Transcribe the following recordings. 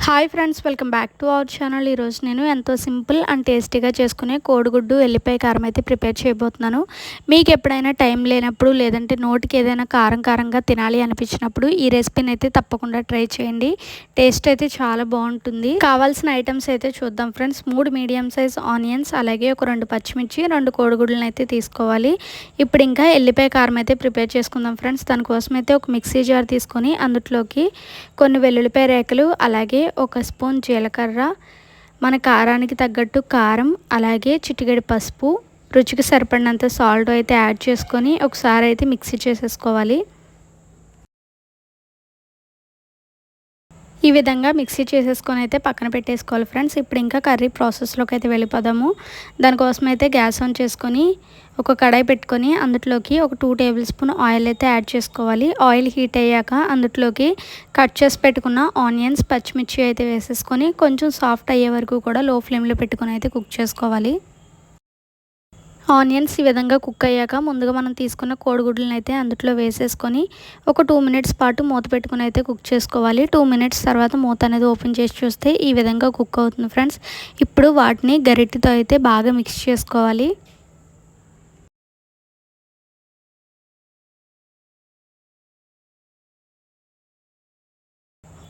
Hi friends, welcome back to our channel. ఈరోజు నేను ఎంతో సింపుల్ అండ్ టేస్టీగా చేసుకునే కోడిగుడ్డు ఎల్లిపాయ కారం అయితే ప్రిపేర్ చేయబోతున్నాను. మీకు ఎప్పుడైనా టైం లేనప్పుడు, లేదంటే నోటికి ఏదైనా కారంగా తినాలి అనిపించినప్పుడు ఈ రెసిపీని అయితే తప్పకుండా ట్రై చేయండి. టేస్ట్ అయితే చాలా బాగుంటుంది. కావాల్సిన ఐటమ్స్ అయితే చూద్దాం ఫ్రెండ్స్. 3 మీడియం సైజ్ ఆనియన్స్, అలాగే ఒక 2 పచ్చిమిర్చి, 2 కోడిగుడ్లను అయితే తీసుకోవాలి. ఇప్పుడు ఇంకా ఎల్లిపాయ కారం అయితే ప్రిపేర్ చేసుకుందాం ఫ్రెండ్స్. దానికోసం అయితే ఒక మిక్సీ జార్ తీసుకొని అందులోకి కొన్ని వెల్లుల్లిపాయ రేఖలు, అలాగే ఒక స్పూన్ జీలకర్ర, మన కారానికి తగ్గట్టు కారం, అలాగే చిటికెడు పసుపు, రుచికి సరిపడినంత సాల్ట్ అయితే యాడ్ చేసుకొని ఒకసారి అయితే మిక్సీ చేసేసుకోవాలి. ఈ విధంగా మిక్సీ చేసేసుకొని అయితే పక్కన పెట్టేసుకోవాలి ఫ్రెండ్స్. ఇప్పుడు ఇంకా కర్రీ ప్రాసెస్లోకి అయితే వెళ్ళిపోదాము. దానికోసం అయితే గ్యాస్ ఆన్ చేసుకొని ఒక కడాయి పెట్టుకొని అందులోకి ఒక 2 టేబుల్ స్పూన్ ఆయిల్ అయితే యాడ్ చేసుకోవాలి. ఆయిల్ హీట్ అయ్యాక అందులోకి కట్ చేసి పెట్టుకున్న ఆనియన్స్, పచ్చిమిర్చి అయితే వేసేసుకొని కొంచెం సాఫ్ట్ అయ్యే వరకు కూడా లో ఫ్లేమ్లో పెట్టుకొని అయితే కుక్ చేసుకోవాలి. ఆనియన్స్ ఈ విధంగా కుక్ అయ్యాక ముందుగా మనం తీసుకున్న కోడిగుడ్లను అయితే అందులో వేసేసుకొని ఒక 2 మినిట్స్ పాటు మూత పెట్టుకుని అయితే కుక్ చేసుకోవాలి. 2 మినిట్స్ తర్వాత మూత అనేది ఓపెన్ చేసి చూస్తే ఈ విధంగా కుక్ అవుతుంది ఫ్రెండ్స్. ఇప్పుడు వాటిని గరిటెతో అయితే బాగా మిక్స్ చేసుకోవాలి.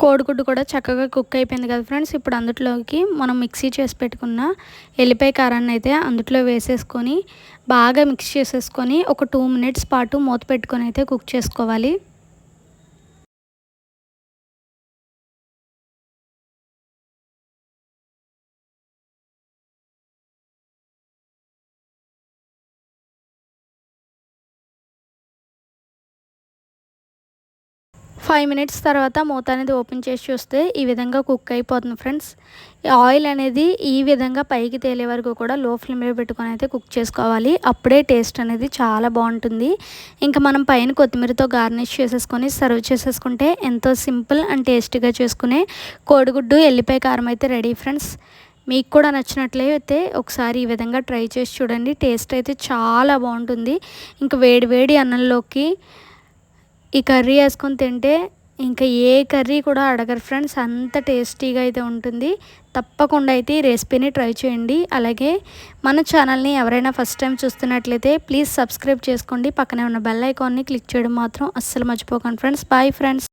కోడిగుడ్డు కూడా చక్కగా కుక్ అయిపోయింది కదా ఫ్రెండ్స్. ఇప్పుడు అందులోకి మనం మిక్సీ చేసి పెట్టుకున్న ఎల్లిపాయ కారాన్ని అయితే అందులో వేసేసుకొని బాగా మిక్స్ చేసేసుకొని ఒక 2 మినిట్స్ పాటు మూత పెట్టుకొని అయితే కుక్ చేసుకోవాలి. ఫైవ్ మినిట్స్ తర్వాత మూత అనేది ఓపెన్ చేసి చూస్తే ఈ విధంగా కుక్ అయిపోతుంది ఫ్రెండ్స్. ఆయిల్ అనేది ఈ విధంగా పైకి తేలే వరకు కూడా లో ఫ్లేమ్లో పెట్టుకొని అయితే కుక్ చేసుకోవాలి. అప్పుడే టేస్ట్ అనేది చాలా బాగుంటుంది. ఇంకా మనం పైన కొత్తిమీరతో గార్నిష్ చేసేసుకొని సర్వ్ చేసేసుకుంటే ఎంతో సింపుల్ అండ్ టేస్టీగా చేసుకునే కోడిగుడ్డు ఎల్లిపాయ కారం అయితే రెడీ ఫ్రెండ్స్. మీకు కూడా నచ్చినట్లయితే ఒకసారి ఈ విధంగా ట్రై చేసి చూడండి. టేస్ట్ అయితే చాలా బాగుంటుంది. ఇంకా వేడి వేడి అన్నంలోకి ఈ కర్రీ వేసుకొని తింటే ఇంకా ఏ కర్రీ కూడా అడగరు ఫ్రెండ్స్, అంత టేస్టీగా అయితే ఉంటుంది. తప్పకుండా అయితే ఈ రెసిపీని ట్రై చేయండి. అలాగే మన ఛానల్ని ఎవరైనా ఫస్ట్ టైం చూస్తున్నట్లయితే ప్లీజ్ సబ్స్క్రైబ్ చేసుకోండి. పక్కనే ఉన్న బెల్ ఐకాన్ని క్లిక్ చేయడం మాత్రం అస్సలు మర్చిపోకండి ఫ్రెండ్స్. Bye friends.